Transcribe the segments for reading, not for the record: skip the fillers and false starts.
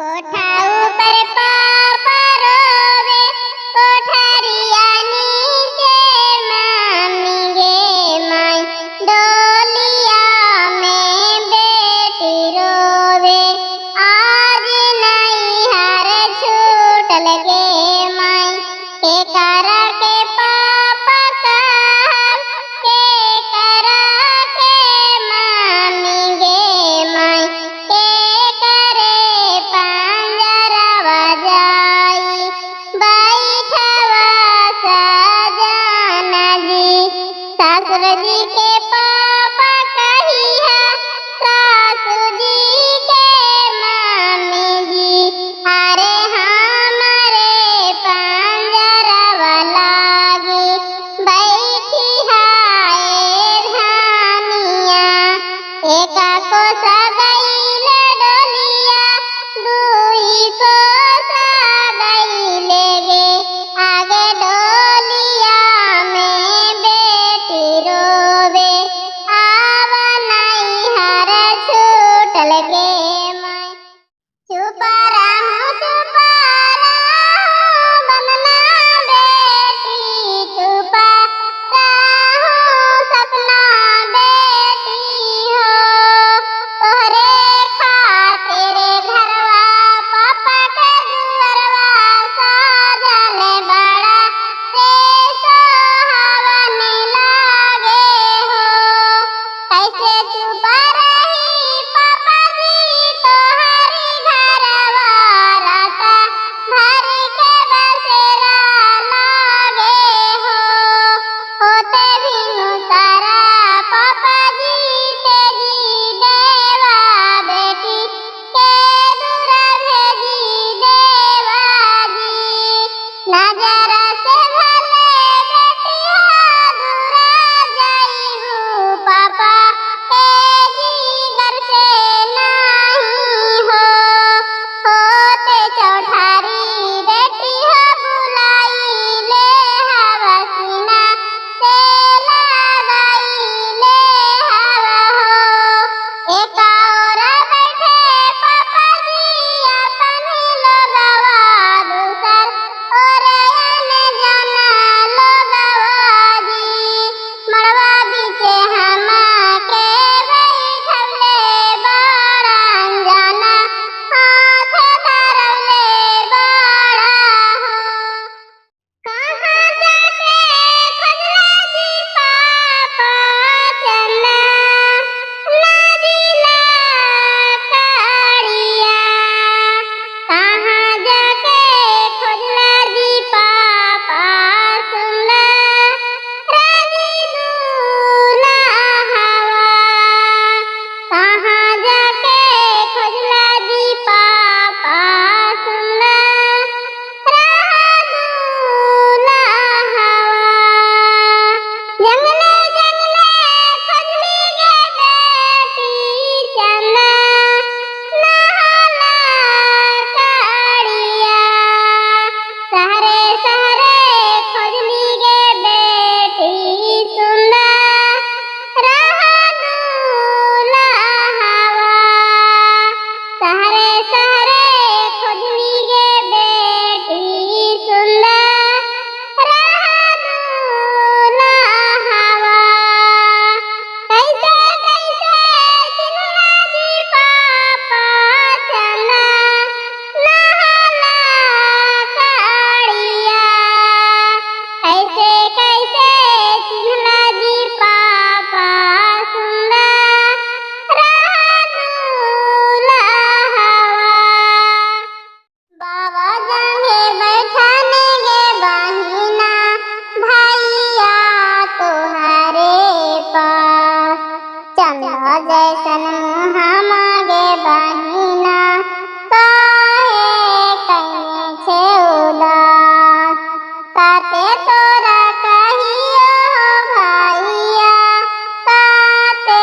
कोठा ऊपर पापा रोवे, कोठरिया नीचे मामी गे माई, डोलिया में बेटी रोवे, आज नहीं हर छूटल गे माई, के करा के पापा कहब, के करा के मामी गे माई, के करे पंजरवा जाई, बैठवा सजना जी, ससुर जी के पापा कहिया, सासू जी के मामी जी, अरे हमरे पंजरवा लागी, बैठी हाय धानिया, एका को सगैले डोलिया, दुई को सगैले गे, आगे डोलिया में बेटी रोवे, आव नहीं हर छूटल गे माई, चुप रहूं बमना बेटी, चुप रहूं सपना बेटी हो, तोहरे खातिर घरवा पापा के दुअरवा सजल बड़ा रे सोहावन लागे हो, कैसे चुप रही पापा जी तोहरी घरवा, रात भर के बसेरा लागे हो, होते बिनु सारा पापा जी तेजी देवा, बेटी के दूर भेजी देवा जी, नजर से भले बेटिया दूर जाइबू, पापा तेजी घर से नहीं हो, होते चौठारी बेटी हो बुलाई ले हवसीना से लगाई ले हवा हो, एक और बैठे पापा जी अपनी लोगवा, दूसर और आने जाना लोगवा जी, मड़वा बीचे हम के बैठवले बड़ा अनजाना, हाथ धरवले बड़ा हो, कहाँ जाके खोजला जी पापा चन्ना, लाजिला काड़िया, कहाँ जाके खोजला जी पापा सुनला राजी दूल्हा हवा, कहाँ जाके खोजला जी पापा सुनला दूल्हा हवा, जंगले जंगले खोजली गे बेटी चन्ना, नहाला काड़िया, सहरे सहरे खोजली गे बेटी सुनला दूल्हा हवा, सहरे सहरे खोजली गे बेटी सुनला दूल्हा हवा, कैसे कैसे चिन्हला जी पापा चन्ना, नहाला काड़िया, कैसे कैसे चिन्हला जी पापा सुनला दूल्हा हवा, बाबा जाहे बैठाने गे बहिना, भैया तोहरे पास, चंदा जैसन मुहामा गे बहिना, काहे कइने छे उदास, काते तोरा कहियो भैया, काते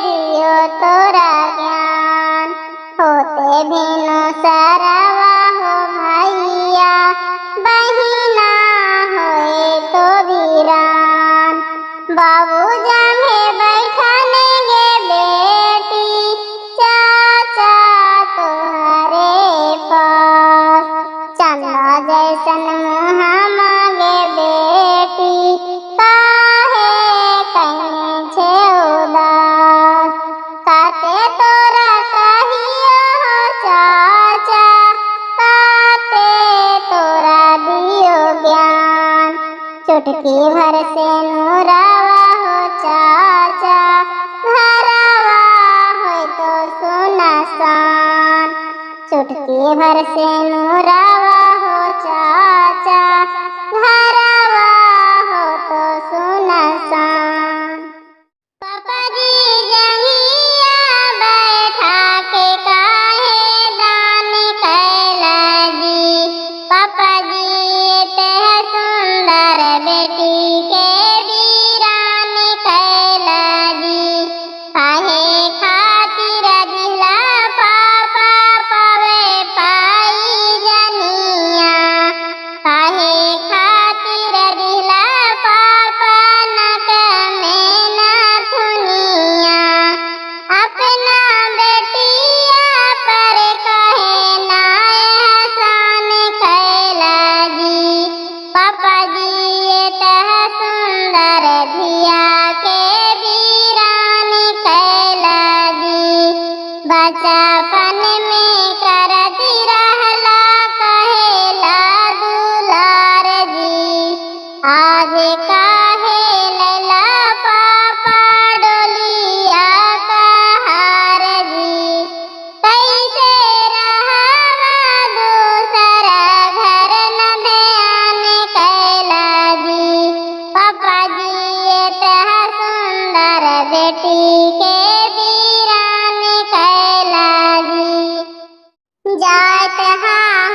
दियो तोरा ज्ञान, होते बिनु सरवा हो भैया, बहिना होए तो वीरान, बाबू जामे बैठाने गे बेटी, चाचा तोहरे चुटकी भर से नूरावा हो चाचा, घरवा हो तो सुनसान। चुटकी भर से नूरावा हो चाचा, घरवा हो तो सुनसान। पापा जी जहिया बैठा के काहे दान कैला जी, पापा जी तेह सुंदर बेटी के वीरान कैला जी। काहे खातिर दिला पापा पावे पाई जनिया, काहे खातिर दिला पापा नक में नथुनिया। अपना बेटिया पर कहे ना एहसान कैला जी, पापा जी तह सुंदर धिया के वीरान कैला जी। बचपन में करती रहला कहेला दुलार जी, आज काहे लैला पापा डोलिया कहार जी। कैसे रहवा दूसर घर न ध्यान कैला जी, पापा जी तह सुंदर बेटी के वीरान कैला जी। जात हाँ